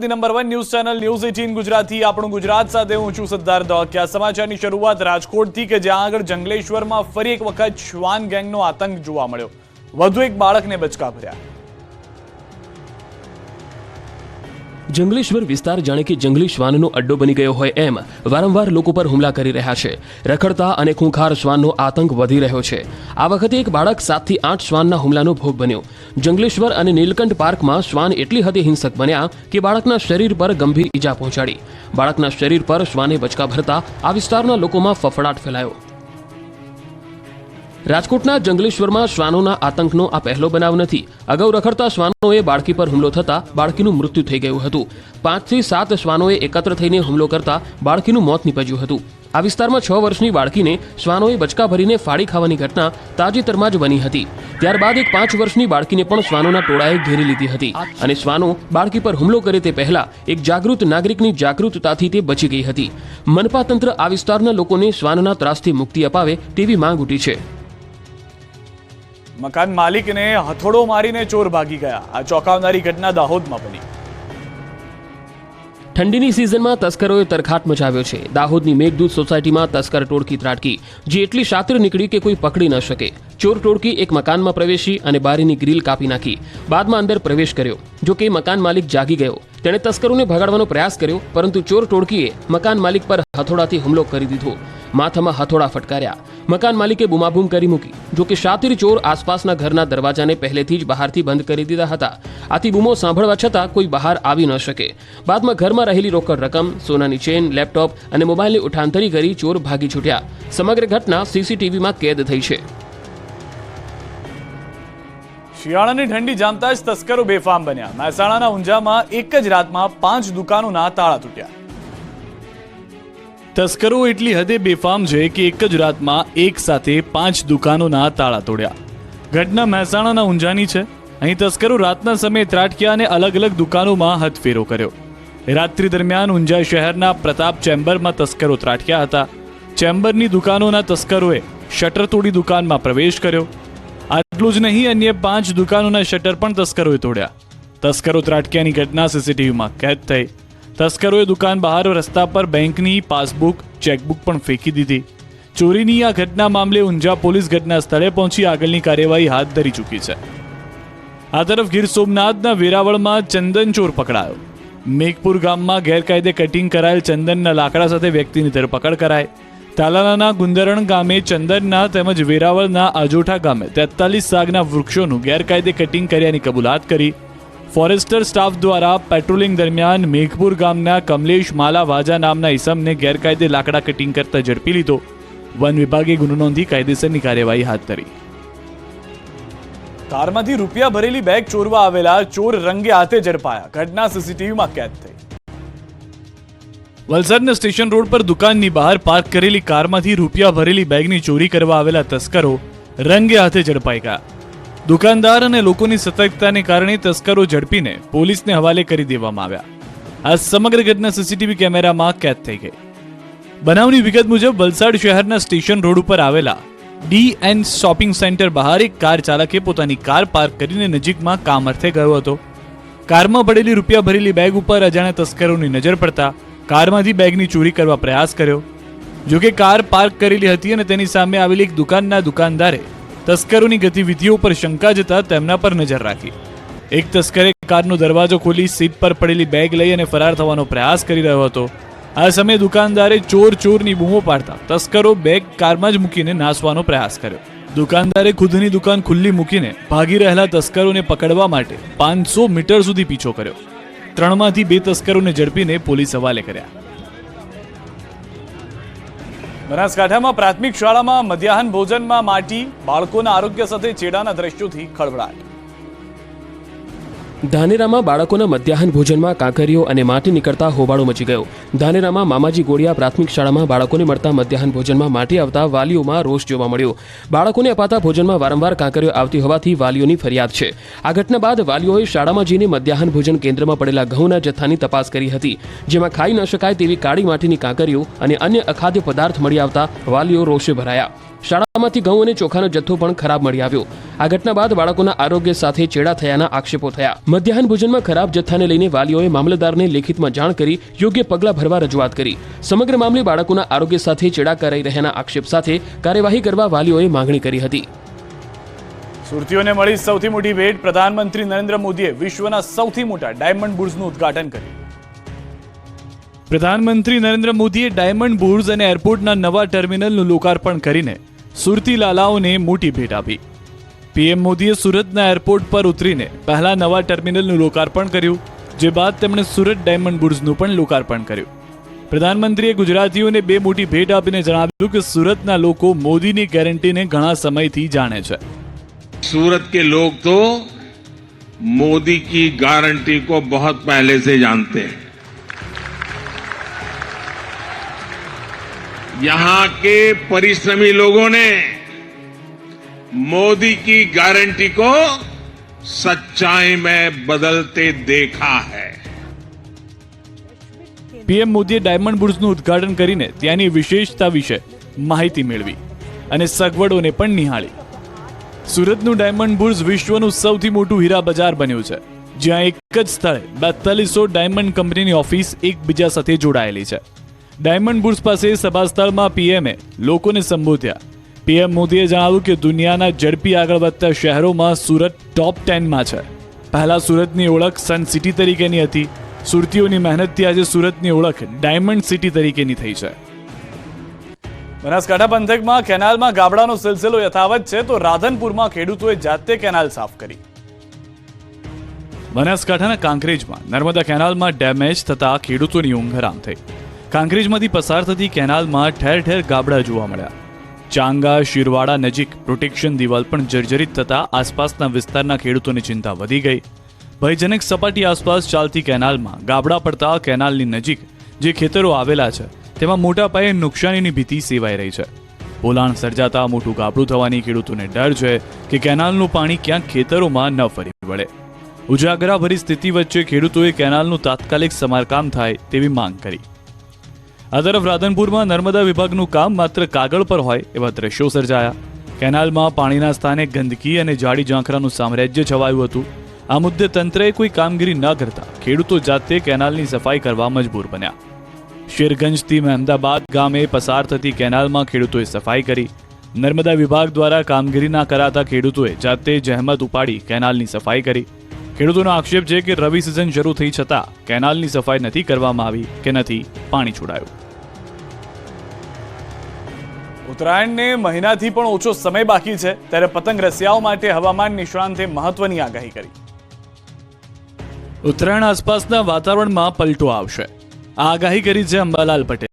Number 1 news channel news 18 Gujarati આપણું ગુજરાત સાથે હું છું સિદ્ધાર્થ દોકિયા। સમાચારની શરૂઆત રાજકોટથી કે જ્યાં આગળ જંગલેશ્વરમાં ફરી એક વખત શ્વાન ગેંગનો આતંક જોવા મળ્યો। વધુ એક બાળકને બચકા ભર્યા। જંગલેશ્વર વિસ્તાર જાણે કે જંગલી શ્વાનનો અડ્ડો બની ગયો હોય એમ વારંવાર લોકો પર હુમલા કરી રહ્યા છે। રખડતા અને ખૂંખાર શ્વાનનો આતંક વધી રહ્યો છે। આ વખતે એક બાળક 7 થી 8 શ્વાનના હુમલાનો ભોગ બન્યો। જંગલેશ્વર અને નીલકંઠ પાર્કમાં શ્વાન એટલી હદે હિંસક બન્યા કે બાળકના શરીર પર ગંભીર ઈજા પહોંચાડી। બાળકના શરીર પર શ્વાને બચકા ભરતા આ વિસ્તારના લોકોમાં ફફડાટ ફેલાયો। રાજકોટના જંગલેશ્વરમાં શ્વાનોના આતંકનો આ પહેલો બનાવ નથી। અગાઉ રખડતા શ્વાનોએ બાળકી પર હુમલો થતા બાળકીનું મૃત્યુ થઈ ગયું હતું। 5 થી 7 શ્વાનોએ એકત્ર થઈને હુમલો કરતા બાળકીનું મોત નીપજ્યું હતું। આ વિસ્તારમાં 6 વર્ષની બાળકીને શ્વાનોએ બચકા ભરીને ફાડી ખાવાની ઘટના તાજેતરમાં જ બની હતી। ત્યારબાદ એક 5 વર્ષની બાળકીને પણ શ્વાનોના ટોળાએ ઘેરી લીધી હતી અને શ્વાનો બાળકી પર હુમલો કરે તે પહેલા એક જાગૃત નાગરિકની જાગૃતતાથી તે બચી ગઈ હતી। મનપા તંત્ર આ વિસ્તારના લોકોને શ્વાનના ત્રાસથી મુક્તિ અપાવે તેવી માંગ ઉઠી છે। મકાન માલિકને હથોડો મારીને ચોર ભાગી ગયા। આ ચોંકાવનારી ઘટના દાહોદમાં બની। ઠંડીની સિઝનમાં તસ્કરોએ તરખાટ મચાવ્યો છે। દાહોદની મેઘદૂત સોસાયટીમાં તસ્કર ટોળકી ત્રાટકી, જે એટલી શાतिर નીકળી કે કોઈ પકડી ન શકે। ચોર ટોળકી એક મકાનમાં પ્રવેશી અને બારીની ગ્રીલ કાપી નાખી, બાદમાં અંદર પ્રવેશ કર્યો। જો કે મકાન માલિક જાગી ગયો। તેણે તસ્કરોને ભગાડવાનો પ્રયાસ કર્યો, પરંતુ ચોર ટોળકીએ મકાન માલિક પર હથોડાથી હુમલો કરી દીધો। માથામાં હથોડા ફટકાર્યા। મકાન માલિકે બૂમાબૂમ કરી મૂકી। જો કે શાतिर ચોર આસપાસના ઘરના દરવાજાને પહેલેથી જ બહારથી બંધ કરી દીધા હતા। આથી બૂમો સાંભળવા છતાં કોઈ બહાર આવી ન શકે। બાદમાં ઘરમાં રહેલી રોકડ રકમ, સોનાની ચેન, લેપટોપ અને મોબાઈલની ઉઠાંતરી કરી ચોર ભાગી છૂટ્યા। સમગ્ર ઘટના સીસીટીવીમાં કેદ થઈ છે। શિયાળાની ઠંડી જામતા જ તસ્કરો બેફામ બન્યા। મહેસાણાના ઊંઝામાં એક જ રાતમાં 5 દુકાનોના તાળા તૂટ્યા। તસ્કરો એટલી હદે બેફામ છે કે એક જ રાતમાં એક સાથે 5 દુકાનોના તાળા તોડ્યા। ઘટના મહેસાણાના ઊંઝાની છે। અહીં તસ્કરો રાતના સમયે ત્રાટક્યા અને અલગ અલગ દુકાનોમાં હથફેરો કર્યો। રાત્રિ દરમિયાન ઊંઝા શહેરના પ્રતાપ ચેમ્બરમાં તસ્કરો ત્રાટક્યા હતા। ચેમ્બરની દુકાનોના તસ્કરોએ શટર તોડી દુકાનમાં પ્રવેશ કર્યો। આટલું જ નહીં, અન્ય 5 દુકાનોના શટર પણ તસ્કરોએ તોડ્યા। તસ્કરો ત્રાટક્યાની ઘટના સીસીટીવીમાં કેદ થઈ। તસ્કરોએ દુકાન બહાર રસ્તા પર બેંકની પાસબુક, ચેકબુક પણ ફેંકી દીધી। ચોરીની આ ઘટના મામલે ઊંઝા પોલીસ ઘટના સ્થળે પહોંચી આગળની કાર્યવાહી હાથ ધરી ચૂકી છે। આ તરફ ગીર સોમનાથના વેરાવળમાં ચંદન ચોર પકડાયો। મેઘપુર ગામમાં ગેરકાયદે કટિંગ કરાયેલ ચંદનના લાકડા સાથે વ્યક્તિની ધરપકડ કરાઈ। તાલાલાના ગુંદરણ ગામે ચંદનના તેમજ વેરાવળના આજોઠા ગામે 43 સાગના વૃક્ષોનું ગેરકાયદે કટિંગ કર્યાની કબૂલાત કરી। ફોરેસ્ટર સ્ટાફ દ્વારા પેટ્રોલિંગ દરમિયાન મેઘપુર ગામના કમલેશ માલા વાજા નામના ઈસમને ગેરકાયદે લાકડા કટિંગ કરતા ઝડપી લીધો। વન વિભાગે ગુનો નોંધી કાયદેસરની કાર્યવાહી હાથ ધરી। કારમાંથી રૂપિયા ભરેલી બેગ ચોરવા આવેલા ચોર રંગે હાથે ઝડપાયા। ઘટના સીસીટીવીમાં કેદ થઈ। વલસાડના સ્ટેશન રોડ પર દુકાનની બહાર પાર્ક કરેલી કારમાંથી રૂપિયા ભરેલી બેગની ચોરી કરવા આવેલા તસ્કરો રંગે હાથે ઝડપાઈ ગયા। દુકાનદાર અને લોકોની સતર્કતાને કારણે તસ્કરો ઝડપીને પોલીસને હવાલે કરી દેવામાં આવ્યા। આ સમગ્ર ઘટના સીસીટીવી કેમેરામાં કેદ થઈ ગઈ। બનાવની વિગત મુજબ વલસાડ શહેરના સ્ટેશન રોડ ઉપર આવેલા ડી&, શોપિંગ સેન્ટર બહાર એક કાર ચાલકે પોતાની કાર પાર્ક કરીને નજીકમાં કામ અર્થે ગયો હતો। કારમાં પડેલી રૂપિયા ભરેલી બેગ ઉપર અજાણ્યા તસ્કરોની નજર પડતા કારમાંથી બેગની ચોરી કરવા પ્રયાસ કર્યો। જોકે કાર પાર્ક કરેલી હતી અને તેની સામે આવેલી એક દુકાનના દુકાનદારે તસ્કરોની ગતિવિધિઓ પર શંકા જતા તેમના પર નજર રાખી। એક તસ્કરે કારનો દરવાજો ખોલી સીટ પર પડેલી બેગ લઈ અને ફરાર થવાનો પ્રયાસ કરી રહ્યો હતો। આ સમયે દુકાનદારે ચોર ચોરની બૂમો પાડતા તસ્કરો બેગ કારમાં જ મૂકીને નાસવાનો પ્રયાસ કર્યો। દુકાનદારે ખુદની દુકાન ખુલ્લી મૂકીને ભાગી રહેલા તસ્કરોને પકડવા માટે 500 મીટર સુધી પીછો કર્યો। 3 માંથી 2 તસ્કરોને ઝડપીને પોલીસ હવાલે કર્યા। બનાસકાંઠામાં પ્રાથમિક શાળામાં મધ્યાહન ભોજનમાં માટી, બાળકોના આરોગ્ય સાથે ચેડાના દ્રશ્યોથી ખળભળાટ। ધાનેરામાં બાળકોના મધ્યાહન ભોજનમાં કાંકરીઓ અને માટી નીકળતા હોબાળો મચી ગયો। ધાનેરામાં મામાજી ગોળિયા પ્રાથમિક શાળામાં બાળકોને મળતા મધ્યાહન ભોજનમાં માટી આવતા વાલીઓમાં રોષ જોવા મળ્યો। બાળકોને અપાતા ભોજનમાં વારંવાર કાંકરીઓ આવતી હોવાથી વાલીઓની ફરિયાદ છે। આ ઘટના બાદ વાલીઓએ શાળામાં જઈને મધ્યાહન ભોજન કેન્દ્રમાં પડેલા ઘઉંના જથ્થાની તપાસ કરી હતી, જેમાં ખાઈ ન શકાય તેવી કાળી માટીની કાંકરીઓ અને અન્ય અખાદ્ય પદાર્થ મળી આવતા વાલીઓ રોષે ભરાયા। શાળામાંથી ઘઉં અને ચોખાનો જથ્થો પણ ખરાબ મળી આવ્યો। આ ઘટના બાદ બાળકોના આરોગ્ય સાથે ચેડા થયાના આક્ષેપો થયા। મધ્યાહન ભોજનમાં ખરાબ જથ્થાને લઈને વાલીઓએ મામલતદારને લેખિતમાં જાણ કરી યોગ્ય પગલાં ભરવા રજૂઆત કરી. સમગ્ર મામલે બાળકોના આરોગ્ય સાથે ચેડા કરાઈ રહ્યાના આક્ષેપ સાથે કાર્યવાહી કરવા વાલીઓએ માંગણી કરી હતી. સુરતીઓને મળી સૌથી મોટી ભેટ. પ્રધાનમંત્રી નરેન્દ્ર મોદીએ વિશ્વના સૌથી મોટા ડાયમંડ બુર્સનું ઉદ્ઘાટન કર્યું. પ્રધાનમંત્રી નરેન્દ્ર મોદીએ ડાયમંડ બુર્સ અને એરપોર્ટના નવા ટર્મિનલનું લોકાર્પણ કરીને સુરતી લાલાઓને મોટી ભેટ આપી. પીએમ મોદીએ સુરતના એરપોર્ટ પર ઉતરીને પહેલા નવા ટર્મિનલનું લોકાર્પણ કર્યું, જે બાદ તેમણે સુરત ડાયમંડ બુર્સનું પણ લોકાર્પણ કર્યું. પ્રધાનમંત્રીએ ગુજરાતીઓને બે મોટી ભેટ આપીને જણાવ્યું કે સુરતના લોકો મોદીની ગેરંટીને ઘણા સમયથી જાણે છે. सूरत के लोग तो मोदी की गारंटी को बहुत पहले से जानते हैं. यहां के परिश्रमी लोगों ने मोदी की गारंटी को सच्चाई में बदलते देखा है. પીએમ મોદીએ ડાયમંડ બુર્સનું ઉદ્ઘાટન કરીને ત્યાંની વિશેષતા વિશે માહિતી મેળવી અને સગવડોને પણ નિહાળી. સુરતનું ડાયમંડ બુર્સ વિશ્વનું સૌથી મોટું હીરા બજાર બન્યું છે, જ્યાં એક જ સ્થળે 4200 ડાયમંડ કંપનીની ઓફિસ એકબીજા સાથે જોડાયેલી છે. ડાયમંડ બુર્સ પાસે સભાસ્થળમાં પીએમએ લોકોને સંબોધ્યા. પીએમ મોદીએ જણાવ્યું કે દુનિયાના ઝડપી આગળ વધતા શહેરોમાં સુરત ટોપ 10માં છે. પહેલા સુરતની ઓળખ સન સિટી તરીકેની હતી. સુરતીઓની મહેનતથી આજે સુરતની ઓળખ ડાયમંડ સિટી તરીકેની થઈ છે. બનાસકાંઠા પંથકમાં કેનાલમાં ગાબડાનો સિલસિલો યથાવત છે, તો રાધનપુરમાં ખેડૂતોએ જાતે કેનાલ સાફ કરી. બનાસકાંઠાના કાંકરેજમાં નર્મદા કેનાલમાં ડેમેજ થતા ખેડૂતોની ઊંઘ હરામ થઈ. કાંકરેજમાંથી પસાર થતી કેનાલમાં ઠેર ઠેર ગાબડા જોવા મળ્યા. ચાંગા શિરવાડા નજીક પ્રોટેક્શન દિવાલ પણ જર્જરિત થતા આસપાસના વિસ્તારના ખેડૂતોની ચિંતા વધી ગઈ. ભયજનક સપાટી આસપાસ ચાલતી કેનાલમાં ગાબડા પડતા કેનાલની નજીક જે ખેતરો આવેલા છે તેમાં મોટા પાયે નુકસાનીની ભીતિ સેવાઈ રહી છે. પોલાણ સર્જાતા મોટું ગાબડું થવાની ખેડૂતોને ડર છે કે કેનાલનું પાણી ક્યાંક ખેતરોમાં ન ફરી વળે. ઉજાગરાભરી સ્થિતિ વચ્ચે ખેડૂતોએ કેનાલનું તાત્કાલિક સમારકામ થાય તેવી માંગ કરી. આ તરફ રાધનપુરમાં નર્મદા વિભાગનું કામ માત્ર કાગળ પર હોય એવા દ્રશ્યો સર્જાયા. કેનાલમાં પાણીના સ્થાને ગંદકી અને જાડી ઝાંખરાનું સામ્રાજ્ય છવાયું હતું. આ મુદ્દે તંત્રએ કોઈ કામગીરી ન કરતા ખેડૂતો જાતે કેનાલની સફાઈ કરવા મજબૂર બન્યા. શેરગંજથી મહેમદાબાદ ગામે પસાર થતી કેનાલમાં ખેડૂતોએ સફાઈ કરી. નર્મદા વિભાગ દ્વારા કામગીરી ના કરાતા ખેડૂતોએ જાતે જહેમત ઉપાડી કેનાલની સફાઈ કરી. ખેડૂતોનો આક્ષેપ છે કે રવિ સિઝન શરૂ થઈ છતાં કેનાલની સફાઈ નથી કરવામાં આવી કે નથી પાણી છોડાયું. ઉત્તરાયણને મહિનાથી પણ ઓછો સમય બાકી છે, ત્યારે પતંગ રસિયાઓ માટે હવામાન નિષ્ણાંતે મહત્વની આગાહી કરી. ઉત્તરાયણ આસપાસના વાતાવરણમાં પલટો આવશે. આ આગાહી કરી છે અંબાલાલ પટેલ.